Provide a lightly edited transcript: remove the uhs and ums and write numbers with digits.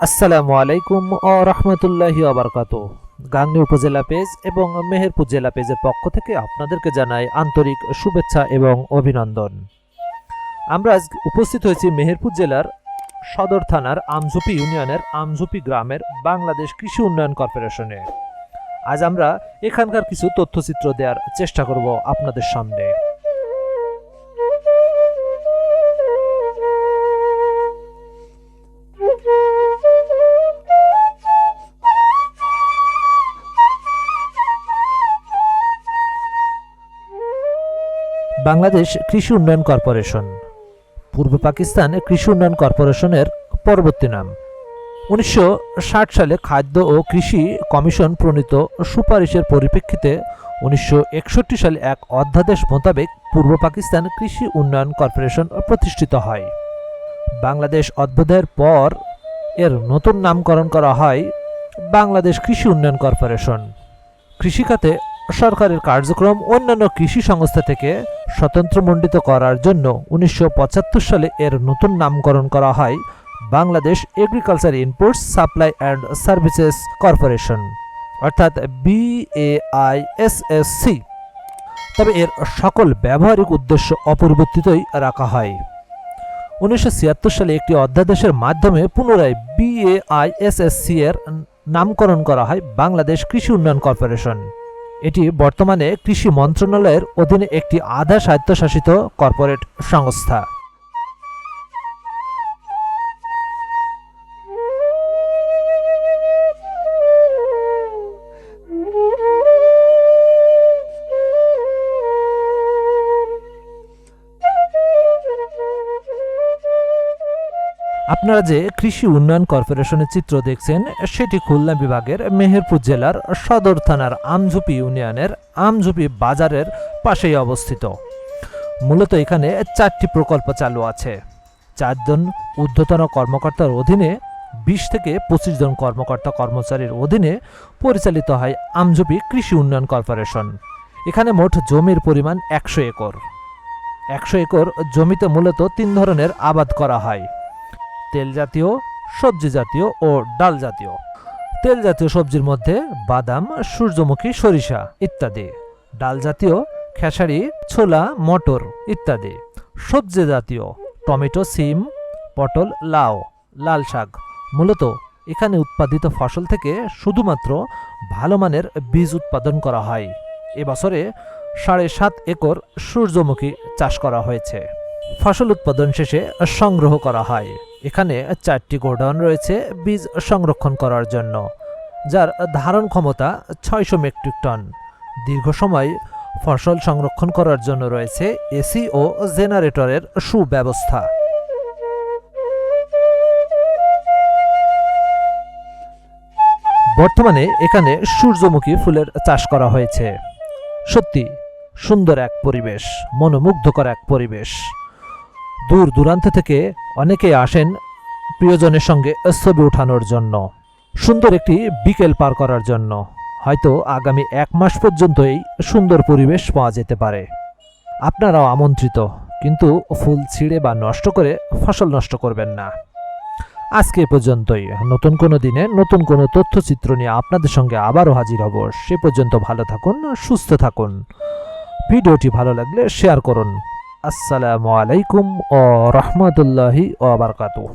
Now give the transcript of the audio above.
আসসালামু আলাইকুম ও রহমতুল্লাহি ওবারকাতুহু। গাংনী উপজেলা পেজ এবং মেহেরপুর জেলা পেজের পক্ষ থেকে আপনাদেরকে জানাই আন্তরিক শুভেচ্ছা এবং অভিনন্দন। আমরা আজ উপস্থিত হয়েছি মেহেরপুর জেলার সদর থানার আমঝুপি ইউনিয়নের আমঝুপি গ্রামের বাংলাদেশ কৃষি উন্নয়ন কর্পোরেশনে। আজ আমরা এখানকার কিছু তথ্যচিত্র দেওয়ার চেষ্টা করব আপনাদের সামনে। বাংলাদেশ কৃষি উন্নয়ন কর্পোরেশন পূর্ব পাকিস্তান কৃষি উন্নয়ন কর্পোরেশনের পরবর্তী নাম। 1960 সালে খাদ্য ও কৃষি কমিশন প্রণীত সুপারিশের পরিপ্রেক্ষিতে 1961 সালে এক অধ্যাদেশ মোতাবেক পূর্ব পাকিস্তান কৃষি উন্নয়ন কর্পোরেশন প্রতিষ্ঠিত হয়। বাংলাদেশ অভ্যুদয়ের পর এর নতুন নামকরণ করা হয় বাংলাদেশ কৃষি উন্নয়ন কর্পোরেশন। কৃষিখাতে সরকারের কার্যক্রম অন্যান্য কৃষি সংস্থা থেকে স্বতন্ত্রমণ্ডিত করার জন্য 1975 সালে এর নতুন নামকরণ করা হয় Bangladesh agriculture inputs supply and services corporation, অর্থাৎ BAISSC। তবে এর সকল ব্যবহারিক উদ্দেশ্য অপরিবর্তিতই রাখা হয়। 1976 সালে একটি অধ্যাদেশের মাধ্যমে পুনরায় BAISSC এর নামকরণ করা হয় বাংলাদেশ কৃষি উন্নয়ন কর্পোরেশন। এটি বর্তমানে কৃষি মন্ত্রণালয়ের অধীনে একটি আধা স্বায়ত্তশাসিত কর্পোরেট সংস্থা। আপনারা যে কৃষি উন্নয়ন কর্পোরেশনের চিত্র দেখছেন সেটি খুলনা বিভাগের মেহেরপুর জেলার সদর থানার আমঝুপি ইউনিয়নের আমঝুপি বাজারের পাশেই অবস্থিত। মূলত এখানে 4টি প্রকল্প চালু আছে। 4 জন ঊর্ধ্বতন কর্মকর্তার অধীনে 20 থেকে 25 জন কর্মকর্তা কর্মচারীর অধীনে পরিচালিত হয় আমঝুপি কৃষি উন্নয়ন কর্পোরেশন। এখানে মোট জমির পরিমাণ 100 একর। 100 একর জমিতে মূলত 3 ধরনের আবাদ করা হয়: তেল জাতীয়, সবজি জাতীয় ও ডাল জাতীয়। তেল জাতীয় সবজির মধ্যে বাদাম, সূর্যমুখী, সরিষা ইত্যাদি। ডাল জাতীয় খেসারি, ছোলা, মটর ইত্যাদি। সবজি জাতীয় টমেটো, সিম, পটল, লাউ, লাল শাক। মূলত এখানে উৎপাদিত ফসল থেকে শুধুমাত্র ভালো মানের বীজ উৎপাদন করা হয়। এবছরে 7.5 একর সূর্যমুখী চাষ করা হয়েছে। ফসল উৎপাদন শেষে সংগ্রহ করা হয়। এখানে 4টি গোডাউন রয়েছে বীজ সংরক্ষণ করার জন্য, যার ধারণ ক্ষমতা 600 মেট্রিক টন। দীর্ঘ সময় ফসল সংরক্ষণ করার জন্য রয়েছে এসি ও জেনারেটরের সুব্যবস্থা। বর্তমানে এখানে সূর্যমুখী ফুলের চাষ করা হয়েছে। সত্যি সুন্দর এক পরিবেশ, মনোমুগ্ধকর এক পরিবেশ। দূর দূরান্ত থেকে অনেকেই আসেন প্রিয়জনের সঙ্গে ছবি ওঠানোর জন্য, সুন্দর একটি বিকেল পার করার জন্য। হয়তো আগামী 1 মাস পর্যন্ত এই সুন্দর পরিবেশ পাওয়া যেতে পারে। আপনারাও আমন্ত্রিত, কিন্তু ফুল ছিঁড়ে বা নষ্ট করে ফসল নষ্ট করবেন না। আজকে এ পর্যন্তই। নতুন কোনো দিনে নতুন কোনো তথ্যচিত্র নিয়ে আপনাদের সঙ্গে আবারও হাজির হব। সে পর্যন্ত ভালো থাকুন, সুস্থ থাকুন। ভিডিওটি ভালো লাগলে শেয়ার করুন। আসসালামু আলাইকুম ও রহমতুল্লাহি ওয়া বারাকাতুহু।